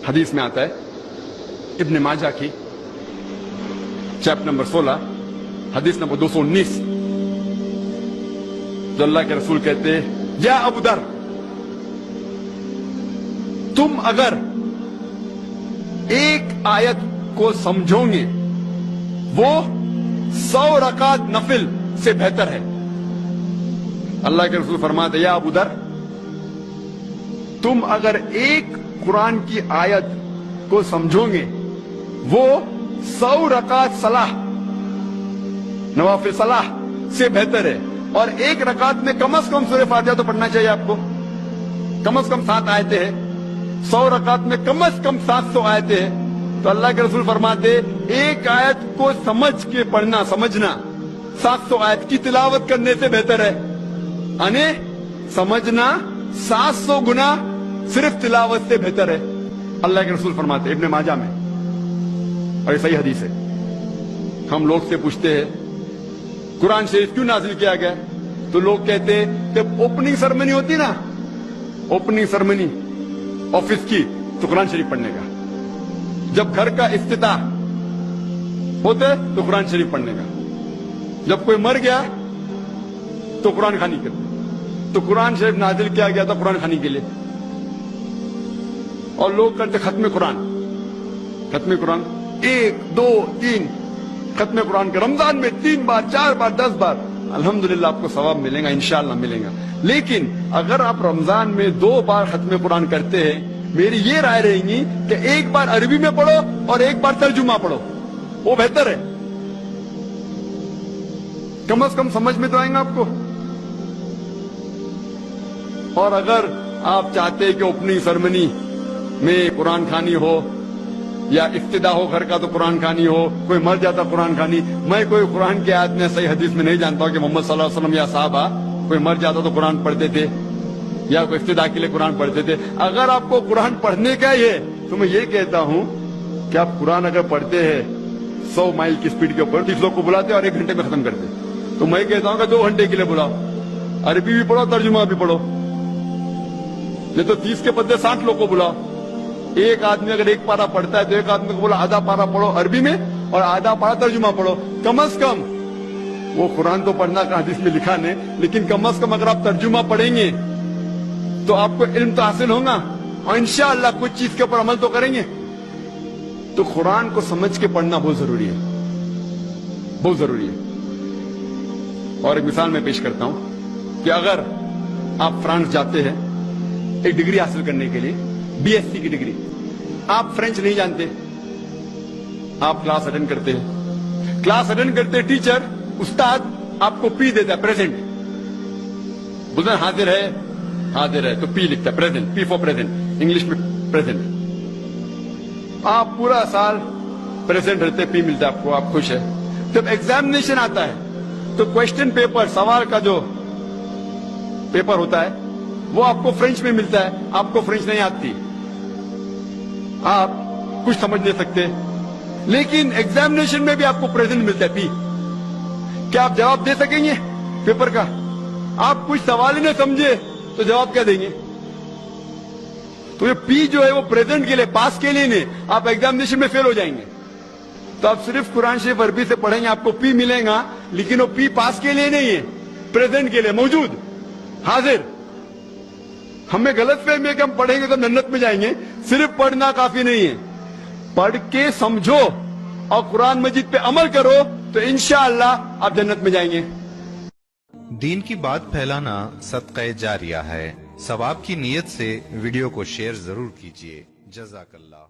حدیث میں آتا ہے ابن ماجہ کی چیپٹر نمبر 16 حدیث نمبر 219 جو اللہ کے رسول کہتے ہیں یا ابو در تم اگر ایک آیت کو سمجھو گے وہ 100 رکعت نفل سے بہتر ہے. اللہ کے رسول فرماتے یا ابو در تم اگر ایک قرآن کی آیت کو سمجھو گے وہ 100 رکعت صلاح نوافل صلاح سے بہتر ہے. اور ایک رکعت میں کم از کم سورہ فاتحہ تو پڑھنا چاہیے آپ کو. کم از کم 7 آیتیں ہیں. 100 رکعت میں کم از کم 700 آیتیں ہیں. تو اللہ کے رسول فرماتے ایک آیت کو سمجھ کے پڑھنا سمجھنا 700 آیت کی تلاوت کرنے سے بہتر ہے. یعنی سمجھنا 700 گنا صرف تلاوت سے بہتر ہے. اللہ کے رسول فرماتے ابن ماجہ میں اور یہ صحیح حدیث ہے. ہم لوگ سے پوچھتے ہیں قرآن شریف کیوں نازل کیا گیا تو لوگ کہتے ہیں کہ اوپننگ سرمنی ہوتی نا اوپننگ سرمنی آفس کی تو قرآن شریف پڑھنے کا. جب گھر کا افتتاح ہوتے تو قرآن شریف پڑھنے کا. جب کوئی مر گیا تو قرآن خوانی کرتے. تو قرآن شریف نازل کیا گیا تھا قرآن خوانی کے لیے. اور لوگ کرتے ختم قرآن 1 2 3 ختم قرآن کے رمضان میں 3 بار 4 بار 10 بار. الحمدللہ آپ کو ثواب ملے گا انشاءاللہ ملے گا. لیکن اگر آپ رمضان میں 2 بار ختم قرآن کرتے ہیں میری یہ رائے رہے گی کہ ایک بار عربی میں پڑھو اور ایک بار ترجمہ پڑھو وہ بہتر ہے. کم از کم سمجھ میں تو آئیں گا آپ کو. اور اگر آپ چاہتے ہیں کہ اوپننگ سرمنی میں قرآن خوانی ہو یا افتتاح ہو گھر کا تو قرآن خوانی ہو کوئی مر جاتا قرآن خوانی. میں کوئی قرآن کی آیت میں صحیح حدیث میں نہیں جانتا ہوں کہ محمد صلی اللہ علیہ وسلم یا صحابہ کوئی مر جاتا تو قرآن پڑھتے تھے یا کوئی افتتاح کے لیے قرآن پڑھتے تھے. اگر آپ کو قرآن پڑھنے کا ہی ہے تو میں یہ کہتا ہوں کہ آپ قرآن اگر پڑھتے ہیں 100 مائل کی سپیڈ کے اوپر 30 لوگ کو بلاتے اور 1 گھنٹے میں ختم کرتے تو میں کہتا ہوں کہ 2 گھنٹے کے لیے بلاؤ. عربی بھی پڑھو ترجمہ بھی پڑھو. نہیں تو 30 کے بدلے 60 لوگ کو بلاؤ. ایک آدمی اگر 1 پارا پڑھتا ہے تو ایک آدمی کو بولا آدھا پارا پڑھو عربی میں اور آدھا پارا ترجمہ پڑھو. کم از کم وہ قرآن تو پڑھنا کا حدیث میں لکھا نہیں لیکن کم از کم اگر آپ ترجمہ پڑھیں گے تو آپ کو علم تو حاصل ہوگا اور انشاءاللہ کچھ چیز کے اوپر عمل تو کریں گے. تو قرآن کو سمجھ کے پڑھنا بہت ضروری ہے بہت ضروری ہے. اور ایک مثال میں پیش کرتا ہوں کہ اگر آپ فرانس جاتے ہیں ایک ڈگری حاصل کرنے کے لیے BSc کی ڈگری. آپ فرینچ نہیں جانتے آپ کلاس اٹینڈ کرتے ہیں. کلاس اٹینڈ کرتے ٹیچر استاد آپ کو پی دیتا ہے پریزنٹ. بولتے حاضر ہے تو پی لکھتا ہے present P four present English میں پریزنٹ. آپ پورا سال پریزنٹ رہتے پی ملتا ہے آپ کو آپ خوش ہے. جب ایگزامینیشن آتا ہے تو کوشچن پیپر سوال کا جو پیپر ہوتا ہے وہ آپ کو فرینچ میں ملتا ہے. آپ کو فرینچ نہیں آتی آپ کچھ سمجھ نہیں سکتے لیکن ایگزامینیشن میں بھی آپ کو پریزنٹ ملتا ہے پی. کیا آپ جواب دے سکیں گے پیپر کا؟ آپ کچھ سوال ہی نہیں سمجھے تو جواب کیا دیں گے؟ تو یہ پی جو ہے وہ پریزنٹ کے لیے پاس کے لیے نہیں. آپ ایگزامینیشن میں فیل ہو جائیں گے. تو آپ صرف قرآن شریف عربی سے پڑھیں گے آپ کو پی ملے گا لیکن وہ پی پاس کے لیے نہیں ہے پریزنٹ کے لیے موجود حاضر. ہمیں غلط فہمی ہے کہ ہم پڑھیں گے تو جنت میں جائیں گے. صرف پڑھنا کافی نہیں ہے پڑھ کے سمجھو اور قرآن مجید پہ عمل کرو تو انشاءاللہ آپ جنت میں جائیں گے. دین کی بات پھیلانا صدقہ جاریہ ہے. ثواب کی نیت سے ویڈیو کو شیئر ضرور کیجیے. جزاک اللہ.